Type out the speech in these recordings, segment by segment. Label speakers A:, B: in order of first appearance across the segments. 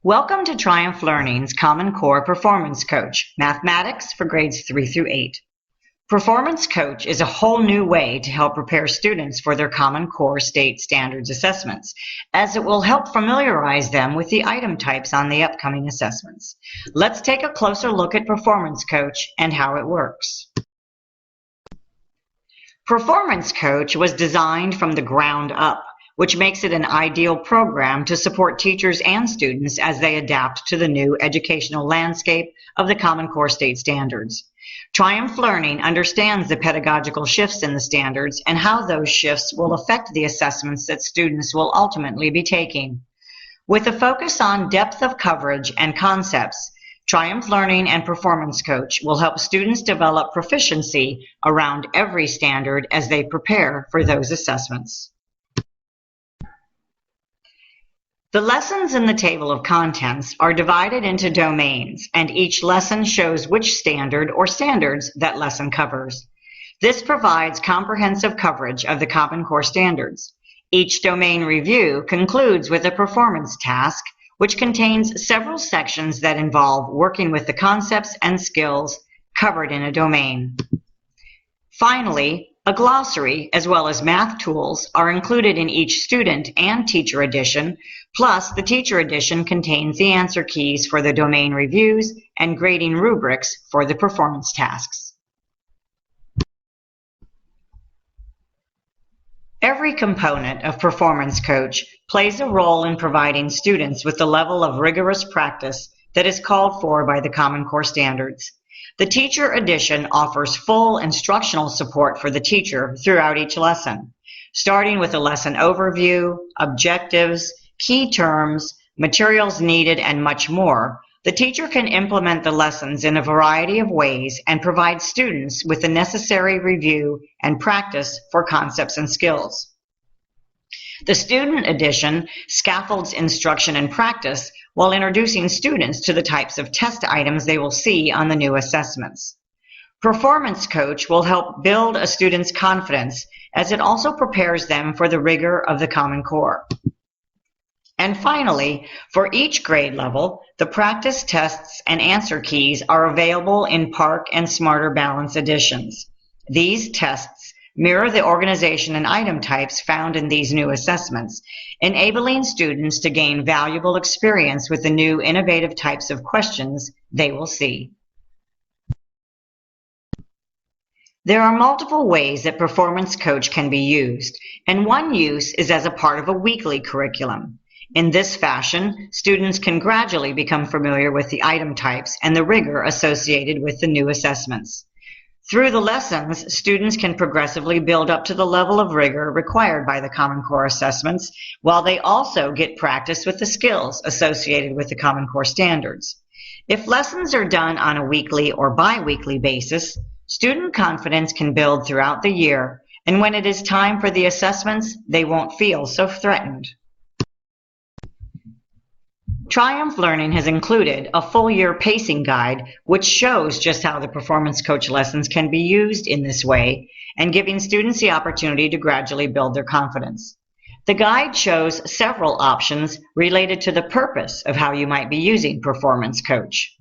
A: Welcome to Triumph Learning's Common Core Performance Coach, Mathematics for grades 3 through 8. Performance Coach is a whole new way to help prepare students for their Common Core state standards assessments, as it will help familiarize them with the item types on the upcoming assessments. Let's take a closer look at Performance Coach and how it works. Performance Coach was designed from the ground up, which makes it an ideal program to support teachers and students as they adapt to the new educational landscape of the Common Core state standards. Triumph Learning understands the pedagogical shifts in the standards and how those shifts will affect the assessments that students will ultimately be taking. With a focus on depth of coverage and concepts, Triumph Learning and Performance Coach will help students develop proficiency around every standard as they prepare for those assessments. The lessons in the table of contents are divided into domains, and each lesson shows which standard or standards that lesson covers. This provides comprehensive coverage of the Common Core standards. Each domain review concludes with a performance task, which contains several sections that involve working with the concepts and skills covered in a domain. Finally, a glossary as well as math tools are included in each student and teacher edition, plus the teacher edition contains the answer keys for the domain reviews and grading rubrics for the performance tasks. Every component of Performance Coach plays a role in providing students with the level of rigorous practice that is called for by the Common Core standards. The Teacher Edition offers full instructional support for the teacher throughout each lesson, starting with a lesson overview, objectives, key terms, materials needed, and much more. The teacher can implement the lessons in a variety of ways and provide students with the necessary review and practice for concepts and skills. The Student Edition scaffolds instruction and practice while introducing students to the types of test items they will see on the new assessments. Performance Coach will help build a student's confidence as it also prepares them for the rigor of the Common Core. And finally, for each grade level, the practice tests and answer keys are available in Park and Smarter Balance editions. These tests mirror the organization and item types found in these new assessments, enabling students to gain valuable experience with the new innovative types of questions they will see. There are multiple ways that Performance Coach can be used, and one use is as a part of a weekly curriculum. In this fashion, students can gradually become familiar with the item types and the rigor associated with the new assessments. Through the lessons, students can progressively build up to the level of rigor required by the Common Core assessments, while they also get practice with the skills associated with the Common Core standards. If lessons are done on a weekly or bi-weekly basis, student confidence can build throughout the year, and when it is time for the assessments, they won't feel so threatened. Triumph Learning has included a full-year pacing guide which shows just how the Performance Coach lessons can be used in this way and giving students the opportunity to gradually build their confidence. The guide shows several options related to the purpose of how you might be using Performance Coach.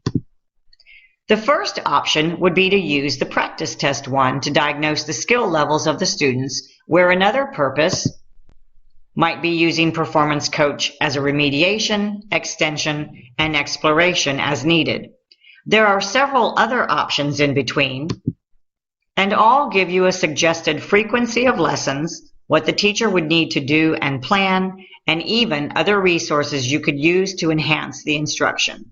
A: The first option would be to use the Practice Test 1 to diagnose the skill levels of the students, where another purpose might be using Performance Coach as a remediation, extension, and exploration as needed. There are several other options in between, and all give you a suggested frequency of lessons, what the teacher would need to do and plan, and even other resources you could use to enhance the instruction.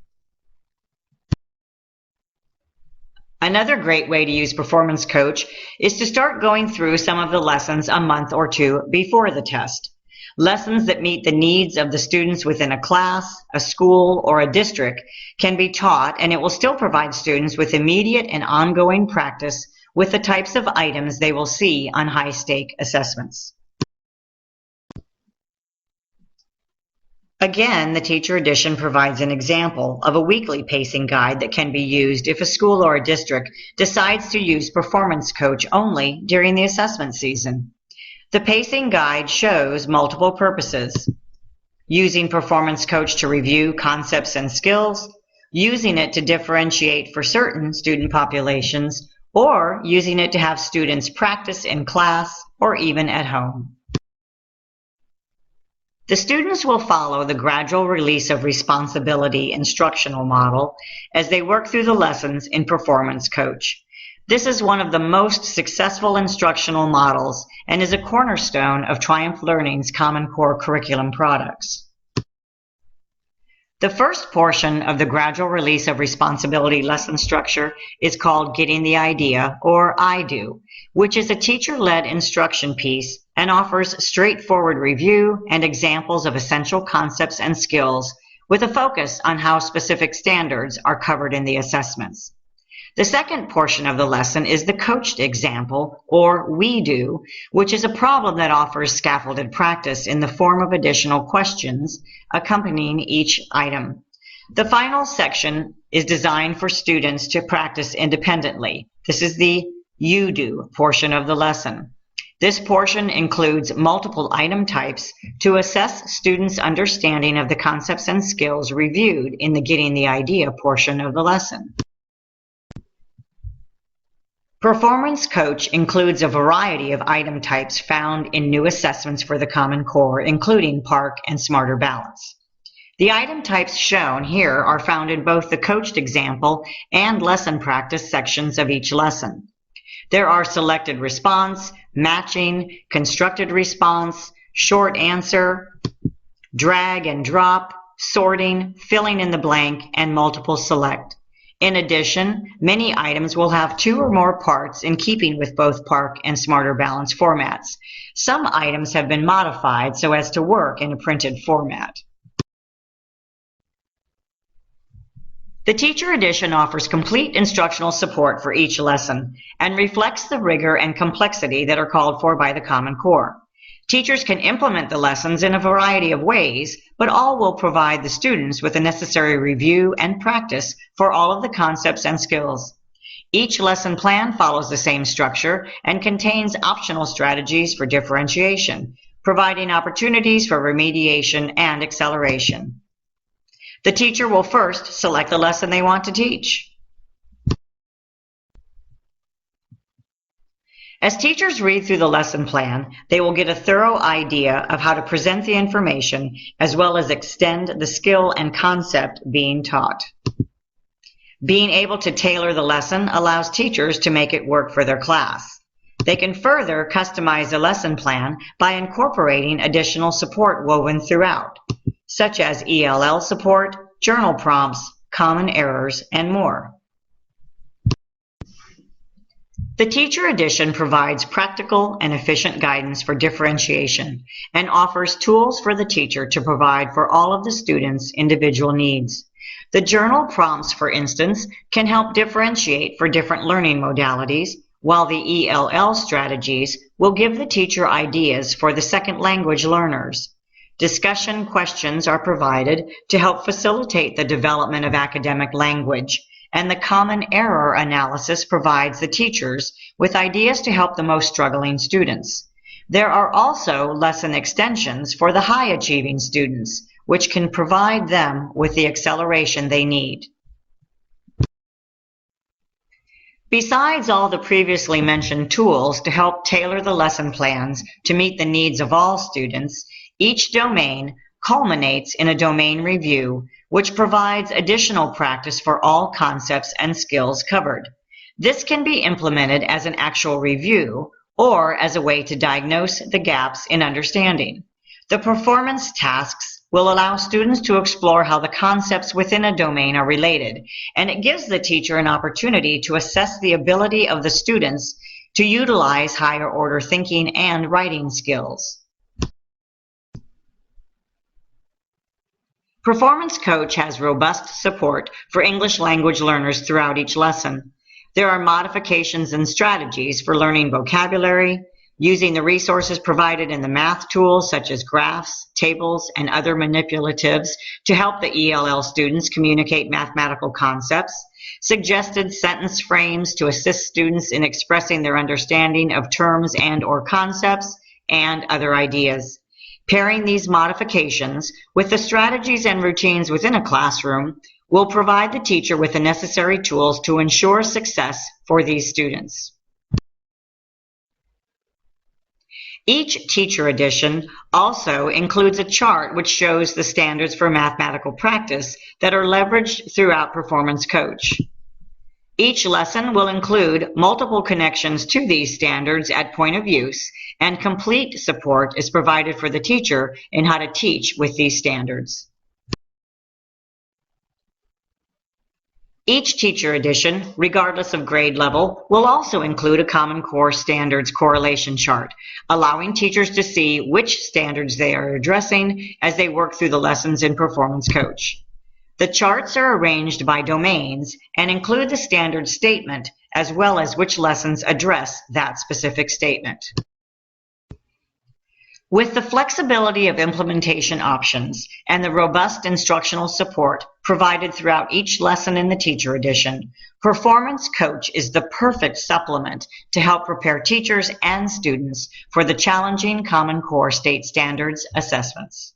A: Another great way to use Performance Coach is to start going through some of the lessons a month or two before the test. Lessons that meet the needs of the students within a class, a school, or a district can be taught, and it will still provide students with immediate and ongoing practice with the types of items they will see on high-stake assessments. Again, the Teacher Edition provides an example of a weekly pacing guide that can be used if a school or a district decides to use Performance Coach only during the assessment season. The pacing guide shows multiple purposes. using Performance Coach to review concepts and skills, using it to differentiate for certain student populations, or using it to have students practice in class or even at home. The students will follow the gradual release of responsibility instructional model as they work through the lessons in Performance Coach. This is one of the most successful instructional models and is a cornerstone of Triumph Learning's Common Core curriculum products. The first portion of the gradual release of responsibility lesson structure is called Getting the Idea, or I-Do, which is a teacher-led instruction piece and offers straightforward review and examples of essential concepts and skills with a focus on how specific standards are covered in the assessments. The second portion of the lesson is the coached example, or We Do, which is a problem that offers scaffolded practice in the form of additional questions accompanying each item. The final section is designed for students to practice independently. This is the You Do portion of the lesson. This portion includes multiple item types to assess students' understanding of the concepts and skills reviewed in the Getting the Idea portion of the lesson. Performance Coach includes a variety of item types found in new assessments for the Common Core, including PARCC and Smarter Balance. The item types shown here are found in both the coached example and lesson practice sections of each lesson. There are selected response, matching, constructed response, short answer, drag and drop, sorting, filling in the blank, and multiple select. In addition, many items will have 2 or more parts in keeping with both PARCC and Smarter Balance formats. Some items have been modified so as to work in a printed format. The Teacher Edition offers complete instructional support for each lesson and reflects the rigor and complexity that are called for by the Common Core. Teachers can implement the lessons in a variety of ways, but all will provide the students with the necessary review and practice for all of the concepts and skills. Each lesson plan follows the same structure and contains optional strategies for differentiation, providing opportunities for remediation and acceleration. The teacher will first select the lesson they want to teach. As teachers read through the lesson plan, they will get a thorough idea of how to present the information as well as extend the skill and concept being taught. Being able to tailor the lesson allows teachers to make it work for their class. They can further customize the lesson plan by incorporating additional support woven throughout, such as ELL support, journal prompts, common errors, and more. The Teacher Edition provides practical and efficient guidance for differentiation and offers tools for the teacher to provide for all of the students' individual needs. The journal prompts, for instance, can help differentiate for different learning modalities, while the ELL strategies will give the teacher ideas for the second language learners. Discussion questions are provided to help facilitate the development of academic language, and the common error analysis provides the teachers with ideas to help the most struggling students. There are also lesson extensions for the high-achieving students, which can provide them with the acceleration they need. Besides all the previously mentioned tools to help tailor the lesson plans to meet the needs of all students, each domain culminates in a domain review, which provides additional practice for all concepts and skills covered. This can be implemented as an actual review or as a way to diagnose the gaps in understanding. The performance tasks will allow students to explore how the concepts within a domain are related, and it gives the teacher an opportunity to assess the ability of the students to utilize higher order thinking and writing skills. Performance Coach has robust support for English language learners throughout each lesson. There are modifications and strategies for learning vocabulary, using the resources provided in the math tools such as graphs, tables, and other manipulatives to help the ELL students communicate mathematical concepts, suggested sentence frames to assist students in expressing their understanding of terms and/or concepts, and other ideas. Pairing these modifications with the strategies and routines within a classroom will provide the teacher with the necessary tools to ensure success for these students. Each teacher edition also includes a chart which shows the standards for mathematical practice that are leveraged throughout Performance Coach. Each lesson will include multiple connections to these standards at point of use, and complete support is provided for the teacher in how to teach with these standards. Each teacher edition, regardless of grade level, will also include a Common Core Standards correlation chart, allowing teachers to see which standards they are addressing as they work through the lessons in Performance Coach. The charts are arranged by domains and include the standard statement as well as which lessons address that specific statement. With the flexibility of implementation options and the robust instructional support provided throughout each lesson in the Teacher Edition, Performance Coach is the perfect supplement to help prepare teachers and students for the challenging Common Core State Standards assessments.